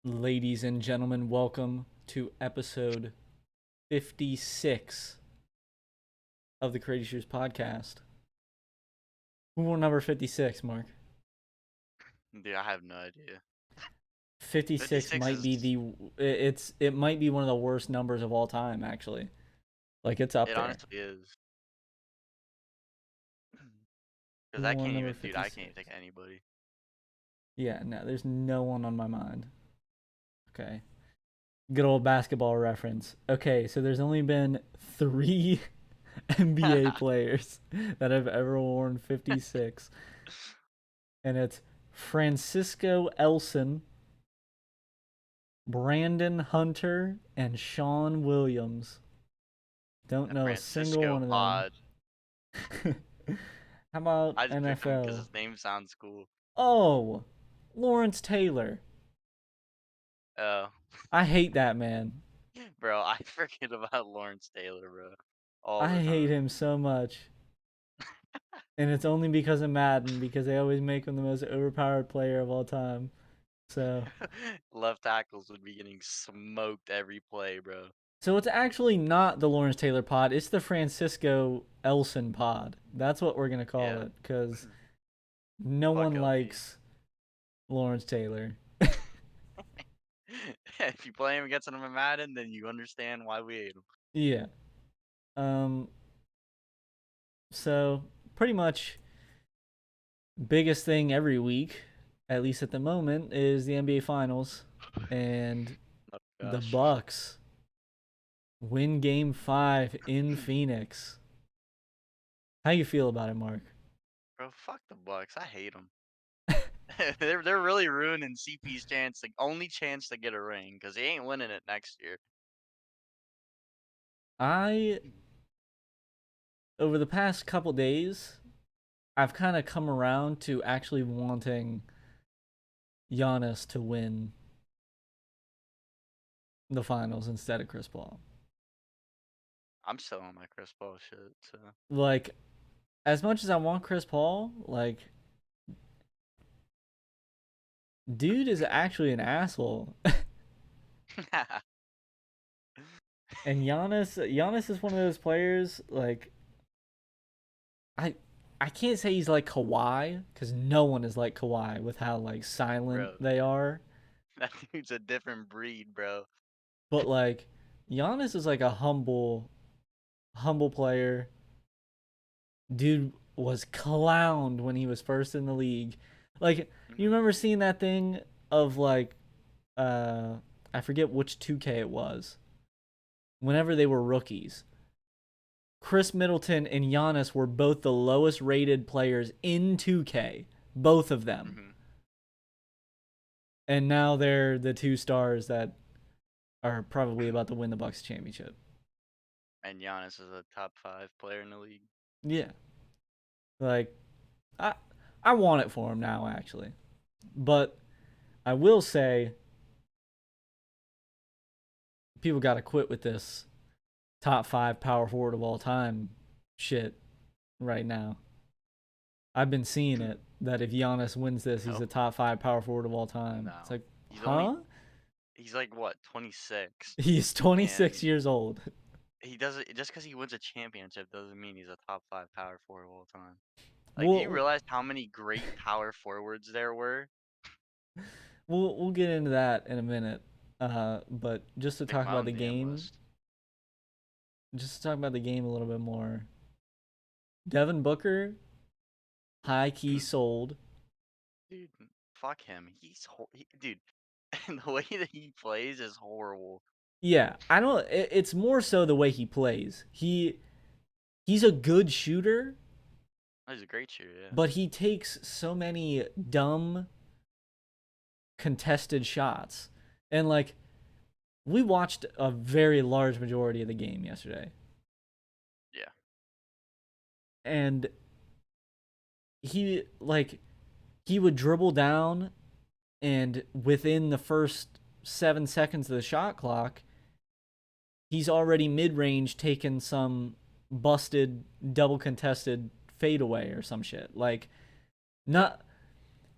Ladies and gentlemen, welcome to episode 56 of the Crazy Shoes podcast. Who won number 56, Mark? Dude, I have no idea. 56 56 might be is it might be one of the worst numbers of all time, actually. Like, it's up it there. honestly is. Who Because I won can't number even, dude, I can't 56? even think of anybody. Yeah, no, there's no one on my mind. Okay. Good old basketball reference. Okay, so there's only been three NBA players that have ever worn 56, and it's Francisco Elson, Brandon Hunter, and Sean Williams. Don't The know a single Francisco one of them. Pod. How about I just picked him because NFL? his name sounds cool. Oh, Lawrence Taylor. Oh, I hate that man. bro, I forget about Lawrence Taylor, bro, all I the hate time. him so much. And it's only because of Madden, because they always make him the most overpowered player of all time. So, Left tackles would be getting smoked every play, bro. so it's actually not the Lawrence Taylor pod. It's the Francisco Elson pod. That's what we're gonna call Yeah, it, because no fuck one LT. likes Lawrence Taylor. If you play him against him in Madden, then you understand why we hate him. Yeah. Um. So pretty much biggest thing every week, at least at the moment, is the NBA Finals, and Oh the gosh. Bucks win Game 5 in Phoenix. How you feel about it, Mark? Bro, fuck the Bucks. I hate them. They're really ruining CP's chance, the only chance to get a ring, because he ain't winning it next year. I over the past couple days, I've kind of come around to actually wanting Giannis to win the finals instead of Chris Paul. I'm still on my Chris Paul shit, so. Like, as much as I want Chris Paul, like, dude is actually an asshole. And Giannis is one of those players, like, I I can't say he's like Kawhi, because no one is like Kawhi with how like silent Bro, they are. that dude's a different breed, bro. But like Giannis is like a humble player. Dude was clowned when he was first in the league. Like, you Mhm. remember seeing that thing of like uh I forget which 2K it was. Whenever they were rookies, Chris Middleton and Giannis were both the lowest rated players in 2K, both of them. Mhm. And now they're the two stars that are probably about to win the Bucks championship. And Giannis is a top 5 player in the league. Yeah. Like, I I want it for him now, actually. But I will say people got to quit with this top 5 power forward of all time shit right now. I've been seeing it that if Giannis wins this, he's No, the top 5 power forward of all time. It's no. like, He's only huh? he's like what, 26, He's 26 and years old. he doesn't just because he wins a championship doesn't mean he's a top 5 power forward of all time. Like, do you We'll realize how many great power forwards there were? we'll get into that in a minute. But Make my own damn list. just to talk about the game a little bit more. Devin Booker, high key sold. Dude, fuck him. Dude, and the way that he plays is horrible. Yeah, I don't. It's more so the way he plays. He's a good shooter, Oh, he's a great shooter, yeah. but he takes so many dumb contested shots. And like we watched a very large majority of the game yesterday. Yeah. And he like he would dribble down and within the first 7 seconds of the shot clock, he's already mid-range taking some busted double contested fadeaway or some shit. Like, not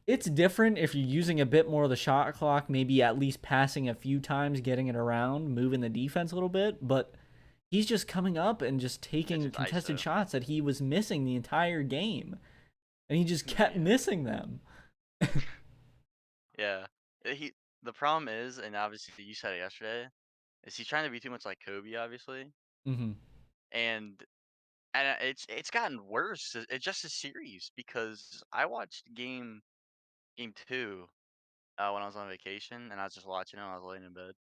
It's different if you're using a bit more of the shot clock, maybe at least passing a few times, getting it around, moving the defense a little bit, but he's just coming up and just It's taking just contested ISO. shots that he was missing the entire game. And he just kept Yeah. missing them. Yeah. He the problem is, and obviously you said it yesterday, is he's trying to be too much like Kobe, obviously, Mm-hmm. and it's gotten worse. It's just a series because I watched game 2 when I was on vacation and I was just watching it. I was laying in bed,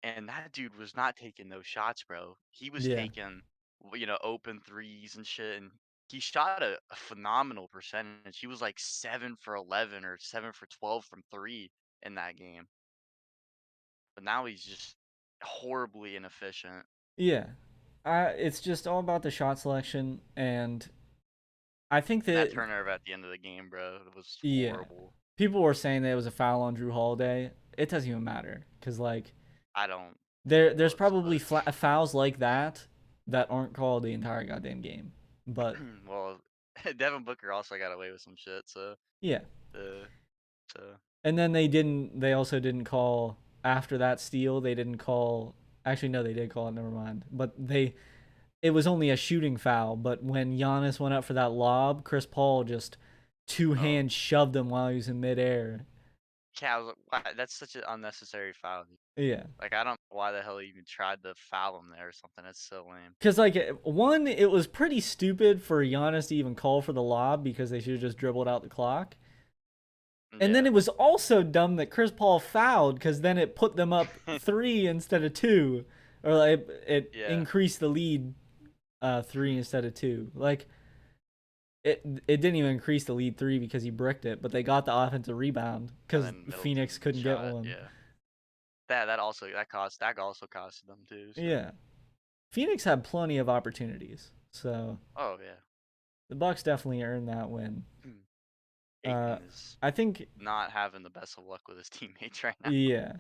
and that dude was not taking those shots, bro. He was Yeah. taking open threes and shit, and he shot a phenomenal percentage. He was like 7 for 11 or 7 for 12 from three in that game. But now he's just horribly inefficient. Yeah. It's just all about the shot selection, and I think And that that turnover at the end of the game, bro, it was yeah, horrible. people were saying that it was a foul on Drew Holiday. It doesn't even matter because like I don't think it there's was, probably but fouls like that that aren't called the entire goddamn game. But well, Devin Booker also got away with some shit, so yeah, uh, so and then they didn't. They also didn't call after that steal. They didn't call. Actually, no, they did call it. Never mind. But they it was only a shooting foul. But when Giannis went up for that lob, Chris Paul just two oh hands shoved him while he was in midair. yeah, I was like, why, that's such an unnecessary foul. Dude. Yeah. Like I don't know why the hell he even tried to foul him there or something. That's so lame. Because, like, one, it was pretty stupid for Giannis to even call for the lob because they should have just dribbled out the clock. And then Yeah. it was also dumb that Chris Paul fouled because then it put them up three instead of two. Or, like, it Yeah. increased the lead three instead of two. Like, it didn't even increase the lead three because he bricked it, but they got the offensive rebound And because then Phoenix Middleton couldn't get shot. one. Yeah. That also costed them too. So. Yeah. Phoenix had plenty of opportunities. So Oh yeah. the Bucks definitely earned that win. Uh, Aiton is I think, not having the best of luck with his teammates right now. yeah,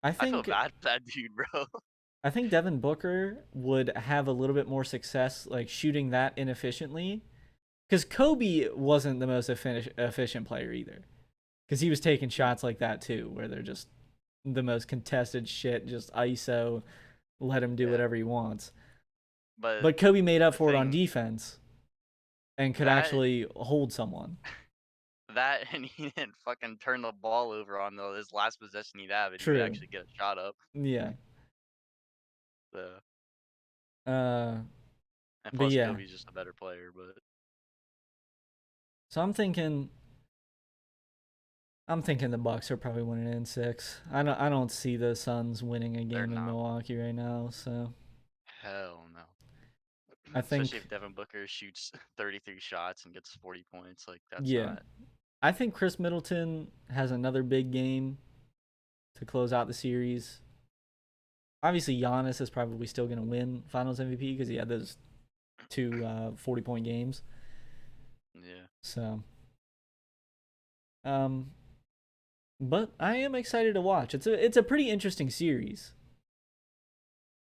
I I feel think bad for that dude, bro. I think Devin Booker would have a little bit more success like shooting that inefficiently because Kobe wasn't the most efficient player either because he was taking shots like that too where they're just the most contested shit, just ISO, let him do Yeah. whatever he wants. But But Kobe made up the for it on thing defense and could that actually hold someone. that and he didn't fucking turn the ball over on his last possession he'd have, and he would True. actually get a shot up. Yeah. So, Uh, and but plus yeah. Kobe's just a better player, but So I'm thinking the Bucks are probably winning in six. I don't see the Suns winning a they're game in not. Milwaukee right now. So Hell no. I Especially think if Devin Booker shoots 33 shots and gets 40 points, like that's yeah, not. I think Chris Middleton has another big game to close out the series. Obviously, Giannis is probably still going to win Finals MVP because he had those two 40-point games. Yeah. So, um, but I am excited to watch. It's a pretty interesting series.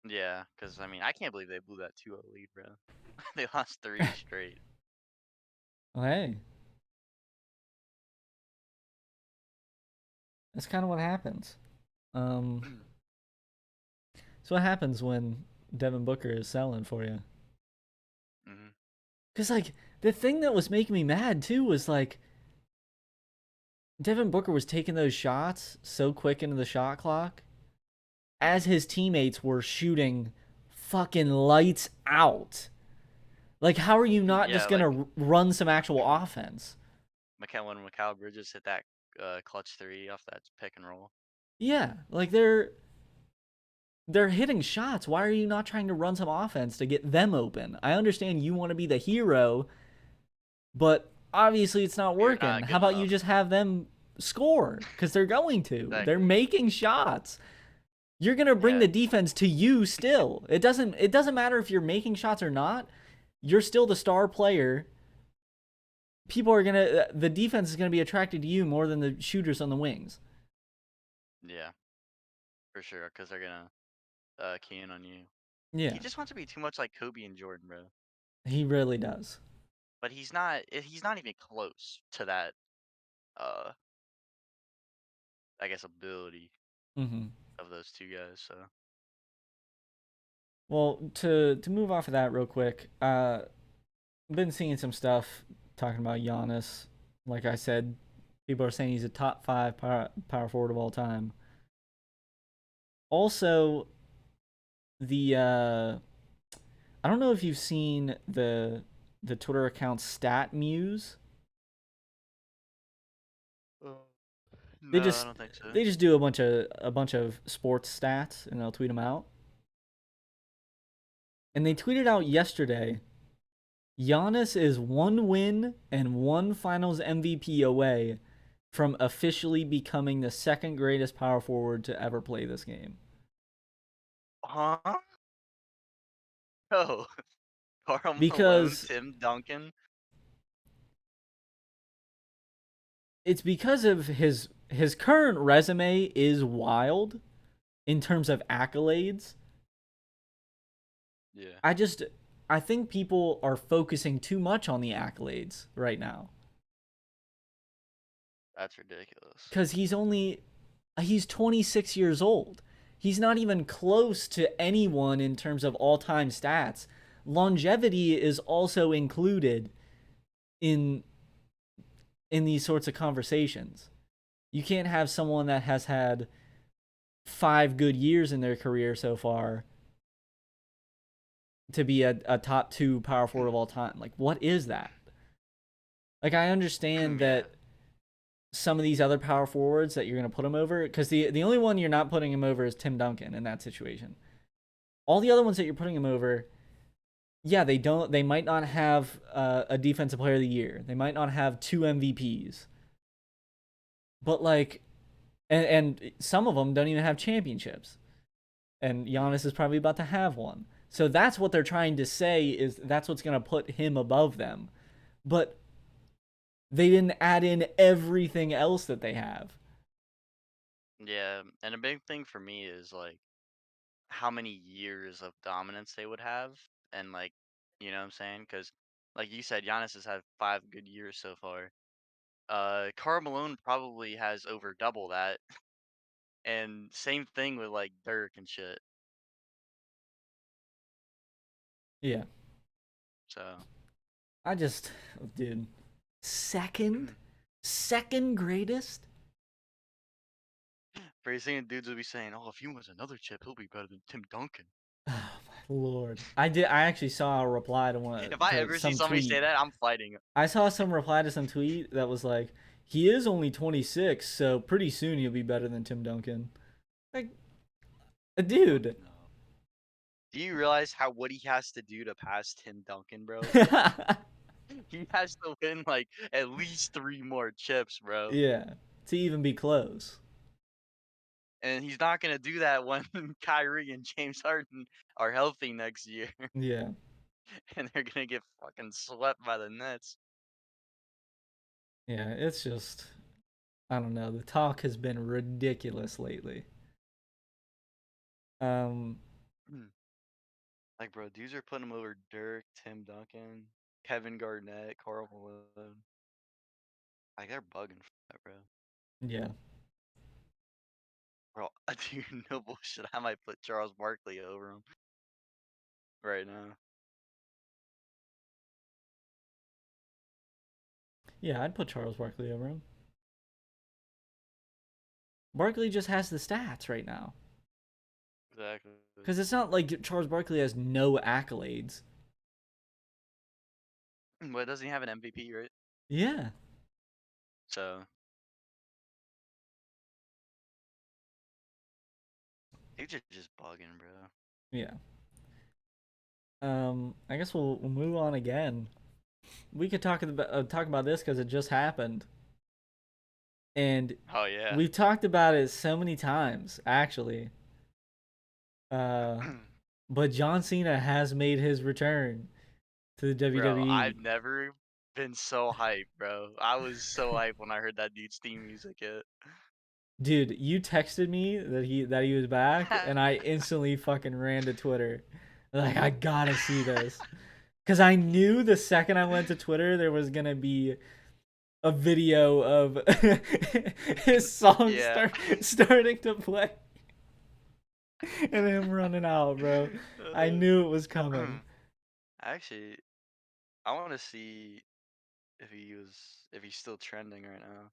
Yeah, because I mean, I can't believe they blew that 2-0 lead, bro. They lost three straight. Well, hey, that's kind of what happens. Um, so what happens when Devin Booker is selling for you? hmm Because like the thing that was making me mad too was like Devin Booker was taking those shots so quick into the shot clock as his teammates were shooting fucking lights out. Like, how are you not Yeah, just like gonna run some actual offense? Mikal Bridges hit that clutch three off that pick and roll. Yeah, like they're hitting shots. Why are you not trying to run some offense to get them open? I understand you want to be the hero, but obviously it's not You're working. not How good about you enough. just have them score? Because they're going to. They're Exactly. making shots. You're gonna bring Yeah. the defense to you still. It doesn't matter if you're making shots or not. You're still the star player. People are gonna the defense is gonna be attracted to you more than the shooters on the wings. Yeah, for sure. Because they're gonna key in on you. He Yeah, just wants to be too much like Kobe and Jordan, bro. he really does. But he's not. He's not even close to that. uh I guess ability Hmm. of those two guys. So Well, to move off of that real quick, been seeing some stuff talking about Giannis. Like I said, people are saying he's a top five power forward of all time. Also, the I don't know if you've seen the Twitter account Stat Muse. Uh, They no, I just don't think so. they just do a bunch of sports stats and they'll tweet them out. And they tweeted out yesterday, Giannis is one win and one Finals MVP away from officially becoming the second greatest power forward to ever play this game. Huh? No. Karl Malone, Because Tim Duncan. it's because of his current resume is wild in terms of accolades. Yeah, I just I think people are focusing too much on the accolades right now that's ridiculous. cuz he's 26 years old. He's not even close to anyone in terms of all-time stats. Longevity is also included in these sorts of conversations. You can't have someone that has had 5 good years in their career so far to be a top 2 power forward of all time. Like what is that? Like I understand Yeah, that some of these other power forwards that you're going to put him over, because the only one you're not putting him over is Tim Duncan in that situation. All the other ones that you're putting him over, yeah, they might not have a defensive player of the year. They might not have 2 MVPs. But like and some of them don't even have championships. And Giannis is probably about to have one. So that's what they're trying to say is that's what's going to put him above them. But they didn't add in everything else that they have. yeah. And a big thing for me is like how many years of dominance they would have, and like, you know what I'm saying? Because like you said, Giannis has had 5 good years so far. Karl Malone probably has over double that, and same thing with like Dirk and shit. Yeah. So I just, dude, second, second greatest. pretty soon dudes will be saying, "Oh, if he wins another chip, he'll be better than Tim Duncan." Oh my lord! I actually saw a reply to If I to ever see some somebody say tweet. that, I'm fighting. I saw some reply to some tweet that was like, "He is only 26, so pretty soon he'll be better than Tim Duncan." Like, Fuck dude. no. Do you realize how what he has to do to pass Tim Duncan, bro? He has to win like at least 3 more chips, bro. Yeah, to even be close. And he's not gonna do that when Kyrie and James Harden are healthy next year, Yeah, and they're gonna get fucking swept by the Nets. yeah. It's just I don't know. The talk has been ridiculous lately. Um, Like, bro, dudes are putting him over Dirk, Tim Duncan, Kevin Garnett, Karl Malone. Like, they're bugging for that, bro. yeah, Bro, dude, no bullshit. I might put Charles Barkley over him right now. yeah. I'd put Charles Barkley over him. Barkley just has the stats right now. Exactly. Because it's not like Charles Barkley has no accolades. But doesn't he have an MVP, right? Yeah, So, dudes are just bugging, bro. yeah. I guess we'll move on again. We could talk about this because it just happened, and Oh, yeah. we've talked about it so many times actually. Uh, but John Cena has made his return to the Bro, WWE. I've never been so hyped, bro. I was so hyped when I heard that dude's theme music hit. Dude, you texted me that he was back, and I instantly fucking ran to Twitter. Like I gotta see this, because I knew the second I went to Twitter there was gonna be a video of his song Yeah. starting to play and him running out, bro. I knew it was coming. Actually, I want to see if he's still trending right now.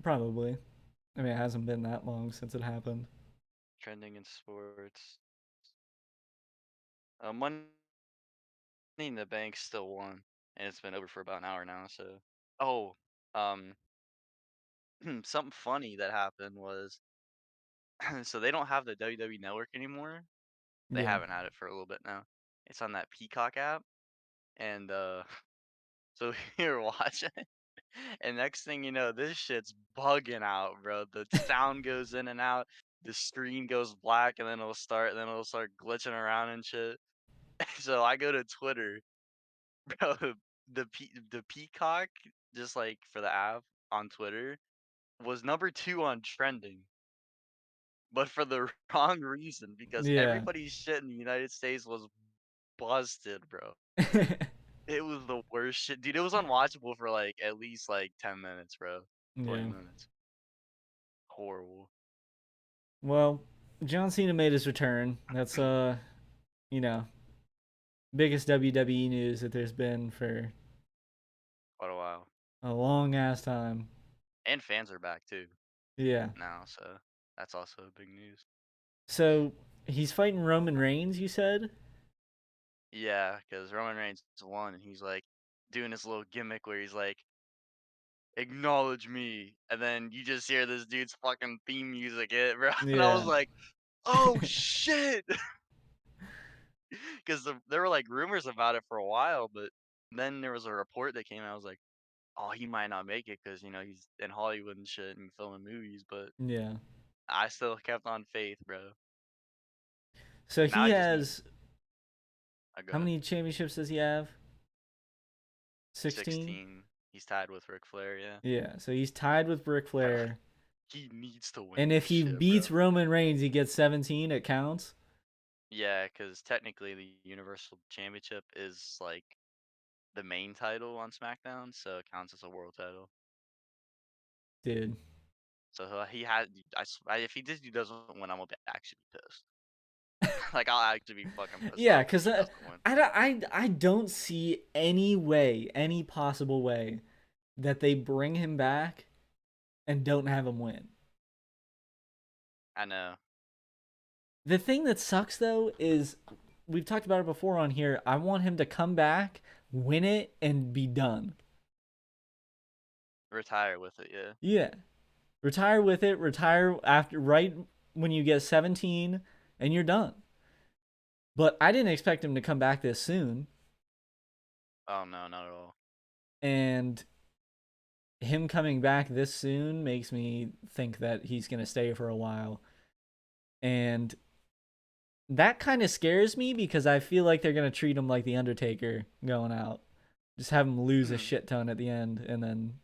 Probably. I mean, it hasn't been that long since it happened. Trending in sports. Money in the Bank still won, and it's been over for about an hour now. So, oh, um, something funny that happened was so they don't have the WWE Network anymore. They Yeah. haven't had it for a little bit now. It's on that Peacock app, and so we were watching it, and next thing you know, this shit's bugging out, bro. The sound goes in and out, the screen goes black, and then it'll start glitching around and shit. So I go to Twitter, bro. The Peacock, just like for the app on Twitter, was number 2 on trending, but for the wrong reason because Yeah. everybody's shit in the United States was busted, bro. It was the worst shit, dude. It was unwatchable for like at least like 10 minutes, bro. 20 Yeah. minutes. Horrible. Well, John Cena made his return. That's you know, biggest WWE news that there's been for Quite a while. a long ass time. And fans are back too Yeah. now, so that's also big news. So he's fighting Roman Reigns, you said? Yeah, because Roman Reigns won, and he's like doing this little gimmick where he's like, "Acknowledge me," and then you just hear this dude's fucking theme music hit, bro. And I was Yeah. like, "Oh shit!" Because there were like rumors about it for a while, but then there was a report that came out. I was like, "Oh, he might not make it because he's in Hollywood and shit and filming movies." But Yeah. I still kept on faith, bro. So Now he I just need has a how good many championships does he have? 16? 16. He's tied with Ric Flair, yeah. Yeah. So he's tied with Ric Flair. He needs to win And this if he shit, bro. beats Roman Reigns, he gets 17. It counts. Yeah, because technically the Universal Championship is like the main title on SmackDown, so it counts as a world title. Dude. So he had. If he doesn't win, I'm gonna actually be pissed. Like I'll actually be fucking pissed Yeah, off if because he doesn't win. I don't see any way, any possible way that they bring him back and don't have him win. I know. The thing that sucks though is we've talked about it before on here. I want him to come back, win it, and be done. Retire with it, yeah. Yeah, retire with it. Retire after right when you get 17, and you're done. But I didn't expect him to come back this soon, Oh no, not at all. and him coming back this soon makes me think that he's gonna stay for a while, and that kind of scares me because I feel like they're gonna treat him like the Undertaker going out, just have him lose a shit ton at the end, and then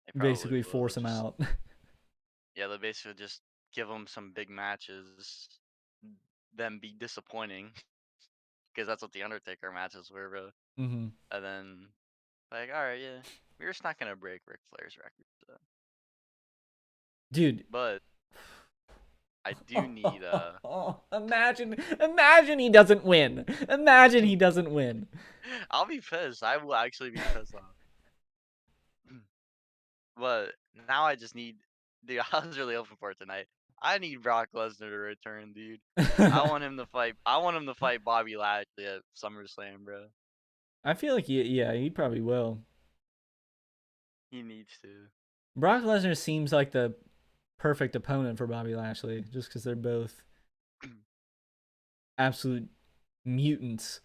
They probably basically will. force him Just out. yeah, they'll basically just give him some big matches, then be disappointing because that's what the Undertaker matches were, bro. hmm And then like, all right, yeah, we're just not gonna break Ric Flair's record, so. Dude. But I do need Imagine he doesn't win. Imagine he doesn't win. I'll be pissed. I will actually be pissed off. But now I just need dude, I was really hoping for it tonight. I need Brock Lesnar to return, dude. I want him to fight Bobby Lashley at SummerSlam, bro. I feel like he probably will. He needs to. Brock Lesnar seems like the perfect opponent for Bobby Lashley, just because they're both absolute mutants.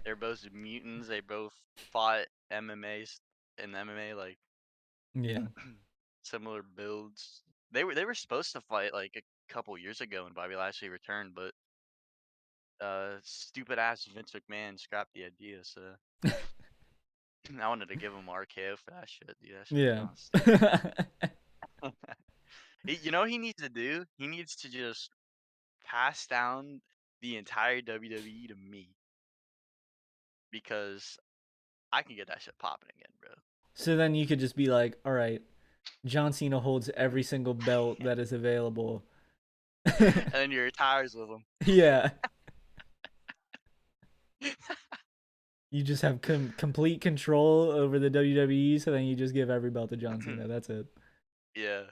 They're both mutants. They both fought MMA in MMA, like Yeah. similar builds. They were supposed to fight like a couple years ago when Bobby Lashley returned, but stupid ass Vince McMahon scrapped the idea. So I wanted to give him RKO for that shit, dude. That shit was Yeah. kind of stupid. You know what he needs to do? He needs to just pass down the entire WWE to me because I can get that shit popping again, bro. So then you could just be like, all right, John Cena holds every single belt that is available. And then he retires with them. Yeah. You just have complete control over the WWE, so then you just give every belt to John Cena. That's it. Yeah.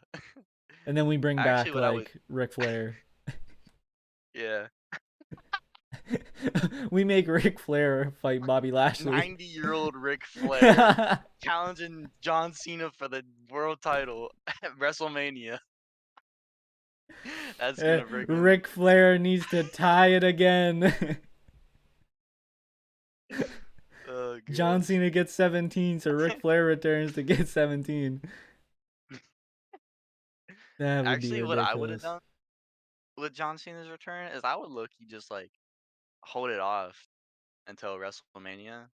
And then we bring Actually, back what I would, like Ric Flair. yeah, We make Ric Flair fight Bobby Lashley. 90-year-old Ric Flair challenging John Cena for the world title at WrestleMania. That's gonna break him. Ric Flair needs to tie it again. Oh John god. Cena gets 17, so Ric Flair returns to get 17. That would be Actually, what I would have ridiculous. done with John Cena's return is I would look he just like hold it off until WrestleMania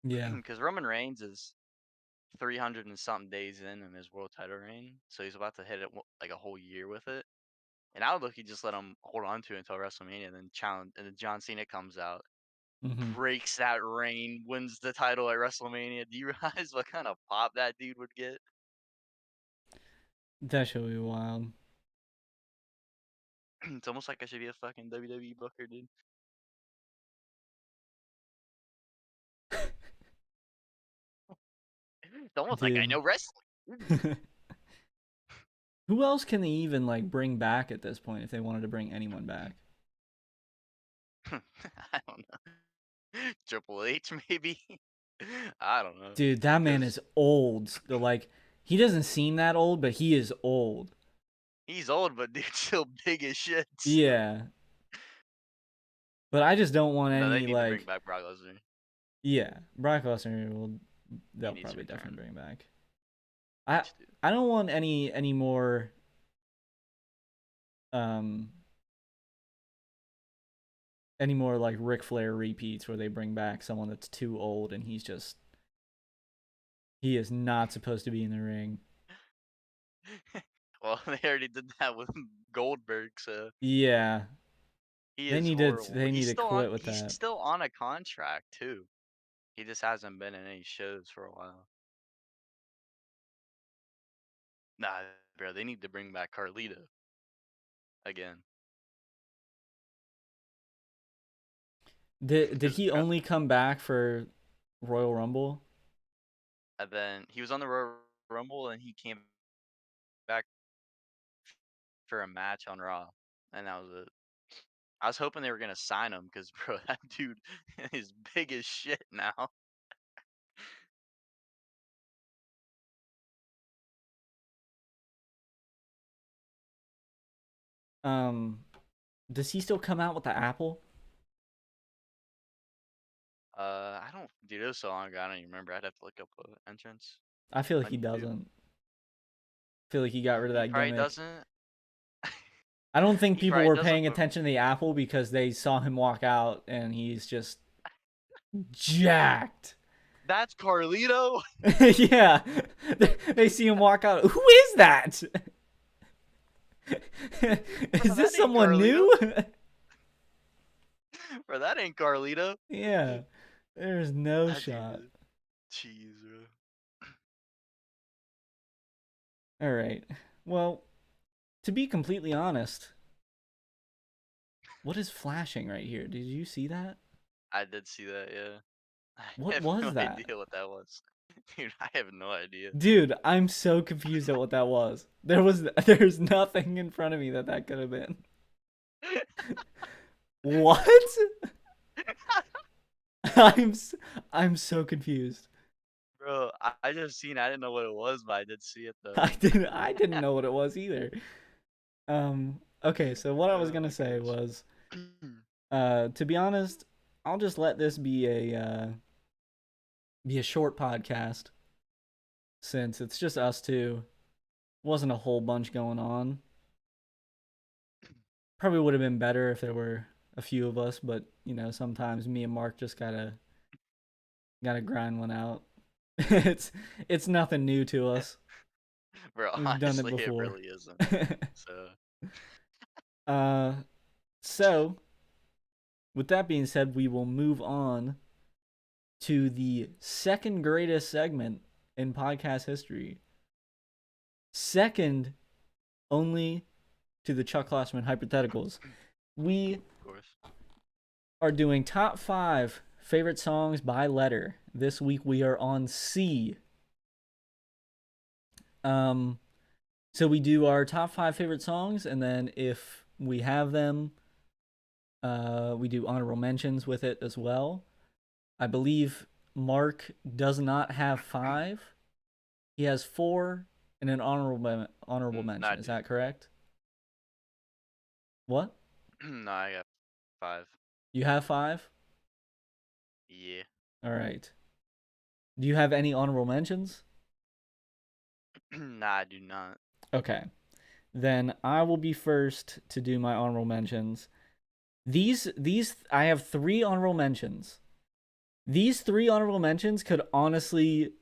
Yeah. because Roman Reigns is 300 and something days in his world title reign, so he's about to hit it like a whole year with it. And I would look, he just let him hold on to it until WrestleMania, and then challenge, and then John Cena comes out, Hmm. breaks that reign, wins the title at WrestleMania. Do you realize what kind of pop that dude would get? That should be wild. It's almost like I should be a fucking WWE booker, dude. It's almost like I Dude. know wrestling. Who else can they even like bring back at this point if they wanted to bring anyone back? I don't know. Triple H, maybe? I don't know. Dude, that man Because is old. Like he doesn't seem that old, but he is old. he's old, but dude's still big as shit. So. Yeah. But I just don't want No, they any need to bring like back Brock Lesnar. yeah, Brock Lesnar will He they'll needs to probably return. definitely bring back. He I needs to. I don't want any more um any more like Ric Flair repeats where they bring back someone that's too old and he is not supposed to be in the ring. Well, they already did that with Goldberg, so Yeah. he is horrible. They need to quit with He's that. still on a contract too. He just hasn't been in any shows for a while. Nah, bro, they need to bring back Carlito again. Did Cause he bro, only come back for Royal Rumble? and then he was on the Royal Rumble and he came back for a match on Raw, and that was it. I was hoping they were gonna sign him because bro, that dude is big as shit now. Um does he still come out with the apple? I don't, dude. It was so long ago. I don't even remember. I'd have to look up the entrance I feel like on he YouTube. doesn't. I feel like he got rid of He that probably gimmick. doesn't. I don't think He people probably were doesn't. paying But attention to the apple because they saw him walk out and he's just jacked. that's Carlito. Yeah. They see him walk out. Who is that? Is Bro, this that ain't someone Carlito. new? Bro, that ain't Carlito. Yeah. There's no That dude shot. is cheese, bro. All right. Well, to be completely honest, what is flashing right here? Did you see that? I did see that. Yeah. I What have no was that? idea what that was. Dude, I have no idea. Dude, I'm so confused at what that was. There's nothing in front of me that could have been. What? I'm s- I'm so confused. Bro, I just seen. I didn't know what it was, but I did see it though. I didn't know what it was either. Okay, so what I was Oh going to my say gosh. was to be honest, I'll just let this be a short podcast since it's just us two. Wasn't a whole bunch going on. Probably would have been better if there were a few of us, but sometimes me and Mark just gotta grind one out. it's it's nothing new to us. Bro, We've done it honestly, it before. really isn't. So, uh, so with that being said, we will move on to the second greatest segment in podcast history. Second only to the Chuck Klosterman hypotheticals. We Of course. are doing top 5 favorite songs by letter. This week we are on C. So we do our top 5 favorite songs, and then if we have them, we do honorable mentions with it as well. I believe Mark does not have 5. He has 4 and an honorable No, I mention. Is do. that correct? What? No, I got 5. You have 5? Yeah. All right. Do you have any honorable mentions? Nah, I do not. Okay. Then I will be first to do my honorable mentions. These I have 3 honorable mentions. These 3 honorable mentions could honestly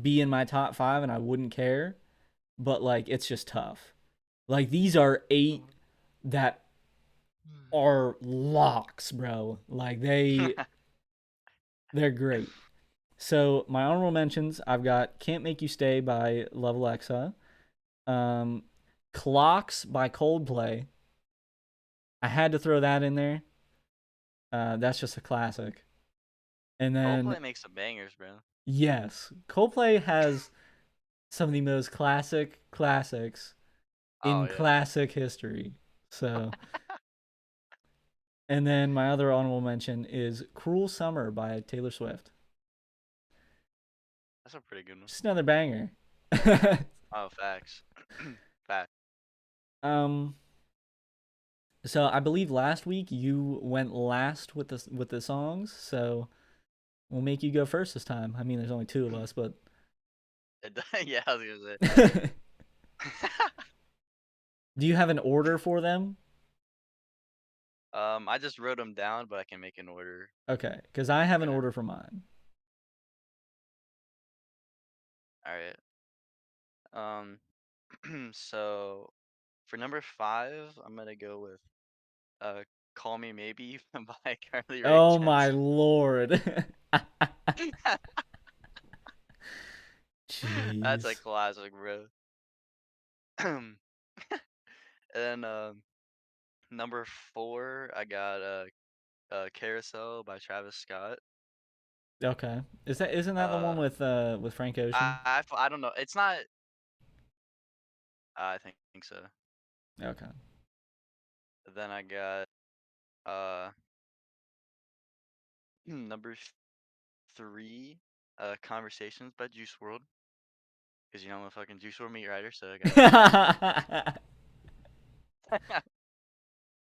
be in my top 5 and I wouldn't care, but like it's just tough. Like these are 8 that are locks, bro. Like they're great. So my honorable mentions, I've got "Can't Make You Stay" by Love Alexa, um, "Clocks" by Coldplay. I had to throw that in there. That's just a classic. And then Coldplay makes some bangers, bro. yes, Coldplay has some of the most classic classics Oh in yeah. classic history. So, and then my other honorable mention is "Cruel Summer" by Taylor Swift. That's a pretty good one. Just another banger. Oh, facts. Facts. um, so I believe last week you went last with the songs, so we'll make you go first this time. I mean, there's only 2 of us, but Yeah, I was gonna do say. you have an order for them? I just wrote them down, but I can make an order Okay, because I have an right now. order for mine. All right. So for number 5, I'm gonna go with uh, "Call Me Maybe" by Carly Rae Oh my Jepsen. lord. That's a Jeez. classic, bro. And then number 4, I got "Carousel" by Travis Scott. Okay. Isn't that the one Uh, with Frank Ocean? I don't know. It's not. I think so. Okay. Then I got uh number 3, "Conversations" by Juice World. Because I'm a fucking Juice WRLD meat rider, so I gotta throw that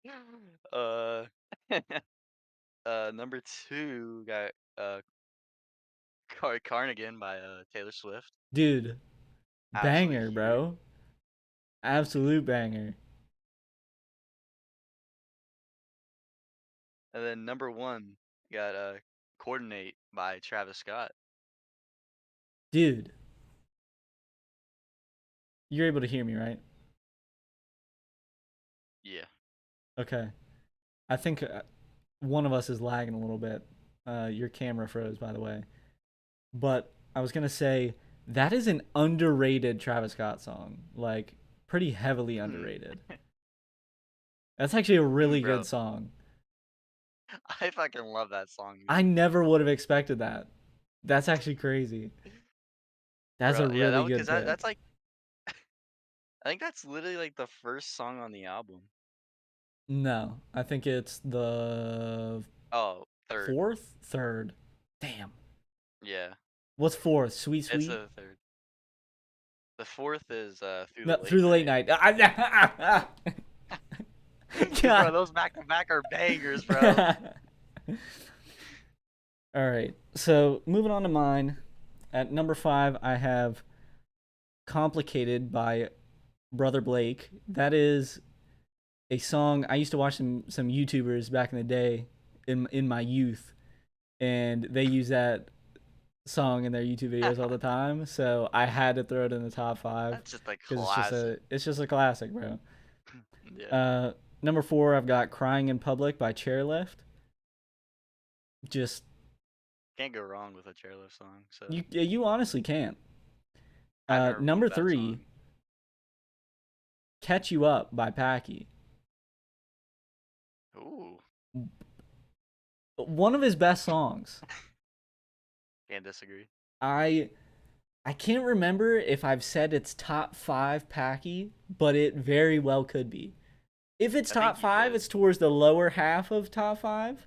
in there. uh, number 2 got "Carnigan" by Taylor Swift. Dude, Absolutely banger, huge. bro. Absolute banger. And then number 1 got "Coordinate" by Travis Scott. Dude, you're able to hear me, right? Yeah. Okay. I think one of us is lagging a little bit. Your camera froze, by the way. But I was gonna say that is an underrated Travis Scott song. Like pretty heavily underrated. That's actually a really good Bro, song. I fucking love that song, I dude. never would have expected that. That's actually crazy. That's a Bro, yeah, really good because that's pick. like I think that's literally like the first song on the album. No, I think it's the Oh, third. fourth, third. Damn. Yeah, What's fourth? Sweet it's Sweet? the third. The fourth is Through the No, Late Through the Late Night. Night. Dude, bro, God. those back to back are bangers, bro. All right. So moving on to mine. At number 5, I have "Complicated" by Brother Blake. That is a song I used to watch some YouTubers back in the day in my youth, and they use that song in their YouTube videos all the time. So I had to throw it in the top 5 That's just a because classic. it's just a classic, bro. Yeah. Uh, Number 4, I've got "Crying in Public" by Chairlift. Just Can't go wrong with a chairlift song. So You honestly can't. I've never been a Number bad three, song. "Catch You Up" by Packy. Ooh, One of his best songs. can't disagree. I I can't remember if I've said it's top five Packy, but it very well could be. If it's I top think you five, did. it's towards the lower half of top five,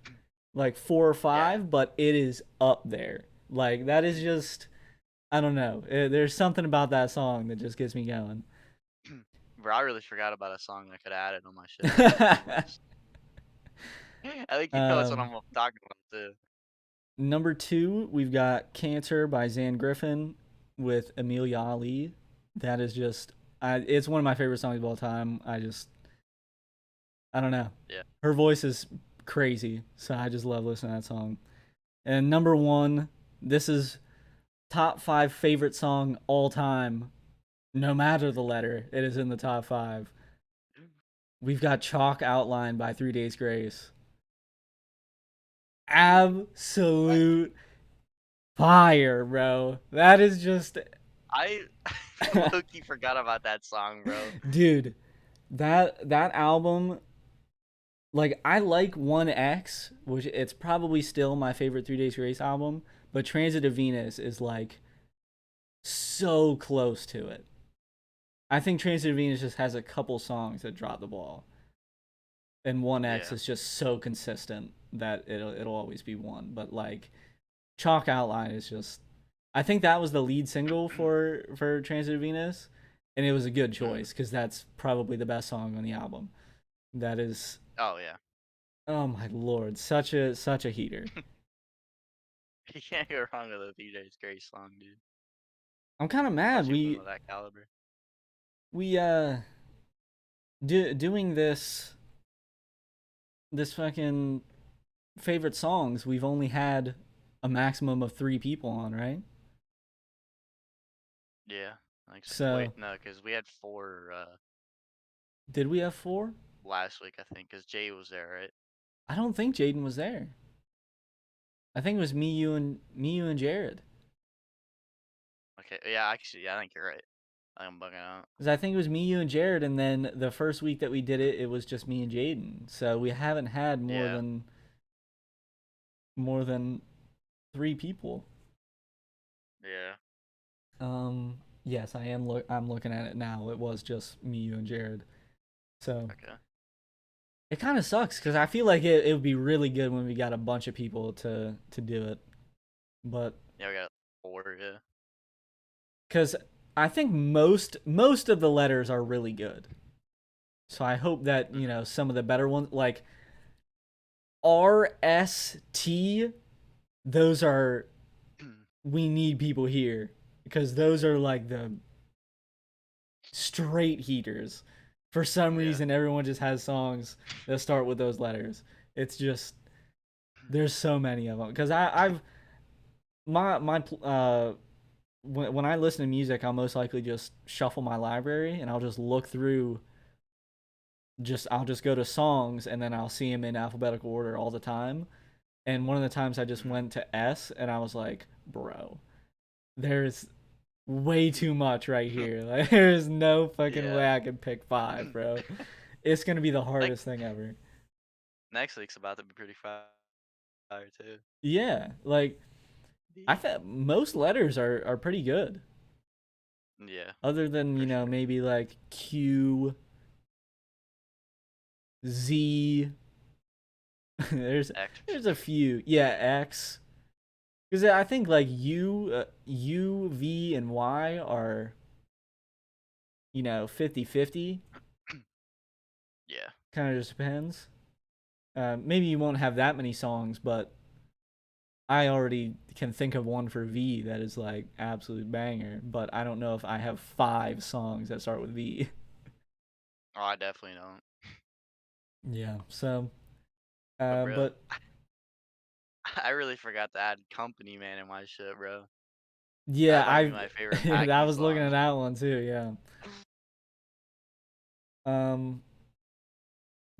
like four or Yeah, five, but it is up there. Like that is just I don't know. There's something about that song that just gets me going. bro. I really forgot about a song I could have added on my song list. I think you know what um, I'm talking about too. Number two, we've got "Cancer" by Zan Griffin with Amelia Ali. That is just, it's one of my favorite songs of all time. I don't know. Yeah. Her voice is crazy, so I just love listening to that song. And number one, this is top five favorite song all time. No matter the letter, it is in the top five. We've got "Chalk Outline" by 3 Days Grace. I Absolute fire, bro. That is just, I low-key forgot about that song, bro. dude. That album, like I like 1X, which it's probably still my favorite 3 Days Grace album, but Transit of Venus is like so close to it. I think Transit of Venus just has a couple songs that drop the ball, and 1X Yeah. is just so consistent that it'll always be one. But like Chalk Outline is just, I think that was the lead single for Transit of Venus, and it was a good Mm. choice because that's probably the best song on the album. That is, Oh yeah. oh my lord, such a heater. You can't go wrong with a DJ's great song, dude. I'm kind of mad Especially from that caliber. we doing this fucking favorite songs. We've only had a maximum of 3 people on, right? Yeah. Like so. Wait, So no, because we had four did we have four? last week, I think, because Jay was there, right? I don't think Jayden was there. I think it was me, you, and Jared. Okay. Yeah, actually, yeah, I think you're right. I'm bugging out. Because I think it was me, you, and Jared, and then the first week that we did it, it was just me and Jayden. So we haven't had Yeah. more than 3 people. Yeah. Yes, I'm looking at it now. It was just me, you, and Jared. So Okay. it kind of sucks because I feel like it would be really good when we got a bunch of people to do it, but Yeah, we got four. Yeah. because I think most of the letters are really good. So I hope that Mhm. some of the better ones like RST, those are, we need people here because those are like the straight heaters. For some Yeah. reason, everyone just has songs that start with those letters. It's just there's so many of them because I've my when I listen to music, I'll most likely just shuffle my library and I'll just look through. I'll just go to songs and then I'll see them in alphabetical order all the time. And one of the times I just Mhm. went to S and I was like, bro, there's way too much right here. Like, there's no fucking Yeah. way I can pick five, bro. It's gonna be the next hardest thing ever. next week's about to be pretty fire too. Yeah, like I thought most letters are pretty good. Yeah, Other than, for sure. maybe like Q, Z. there's X. there's a few. Yeah, X. Because I think like U, V, and Y are 50-50. Yeah. Kind of just depends. Maybe you won't have that many songs, but I already can think of one for V that is like absolute banger. But I don't know if I have 5 songs that start with V. Oh, I definitely don't. Yeah. So, But bro, but I really forgot to add Company Man in my shit, bro. yeah, That might be I my favorite I Packy was looking song. at that one too. Yeah. Um,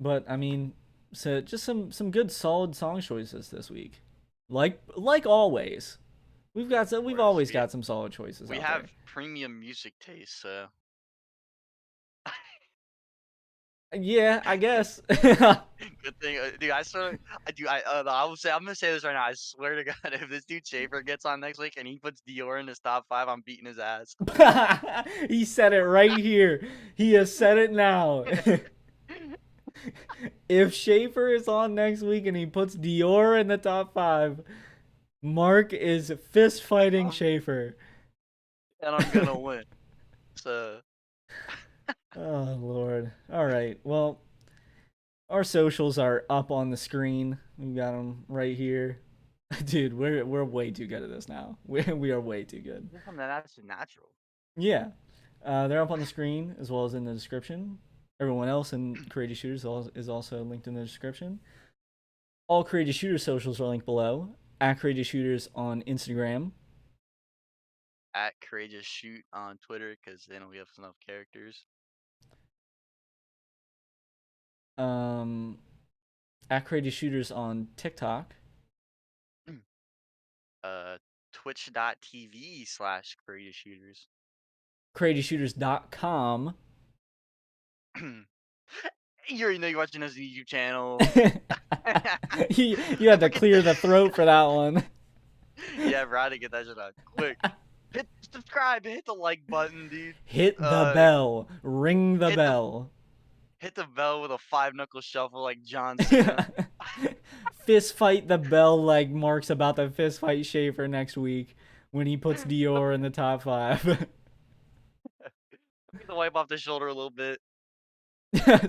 but I mean, so just some good solid song choices this week. Like always. Of We've course, always got some solid choices we out have there. premium music taste, so Yeah, I guess. good thing, dude. I swear, I will say, I'm gonna say this right now. I swear to God, if this dude Shaffer gets on next week and he puts Dior in his top five, I'm beating his ass. He said it right here. He has said it now. If Schaefer is on next week and he puts Dior in the top five, Mark is fist fighting I'm Schaefer. and I'm gonna win. So Oh Lord. All right. Well, our socials are up on the screen. We got them right here. Dude, we're way too good at this now. We are way too good. yeah, man, that's natural. Yeah. They're up on the screen as well as in the description. Everyone else in Creative Shooters is also linked in the description. All Creative Shooters socials are linked below. At Creative Shooters on Instagram. At Courageous Shoot on Twitter because they know we have enough characters. Um, at Creative Shooters on TikTok. uh, Twitch.tv/Courageous Shooters. CreativeShooters.com. You already know you're watching this YouTube channel. You had to clear the throat for that one. Yeah, bro, I had to get that shit out quick. Hit subscribe, hit the like button, dude. Hit the Uh, bell. Ring the hit the bell. hit the bell with a 5 knuckle shuffle like John Cena. Fist fight the bell like Mark's about to fist fight Schaefer next week when he puts Dior in the top five. Get the wipe off the shoulder a little bit. Yes.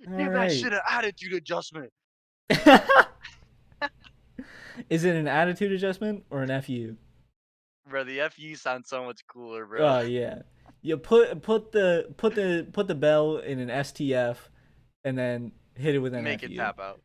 All Give that right. shit an attitude adjustment. Is it an attitude adjustment or an FU? Bro, the FU sounds so much cooler, bro. Oh yeah. You put the bell in an STF and then hit it with an Make it FU. tap out.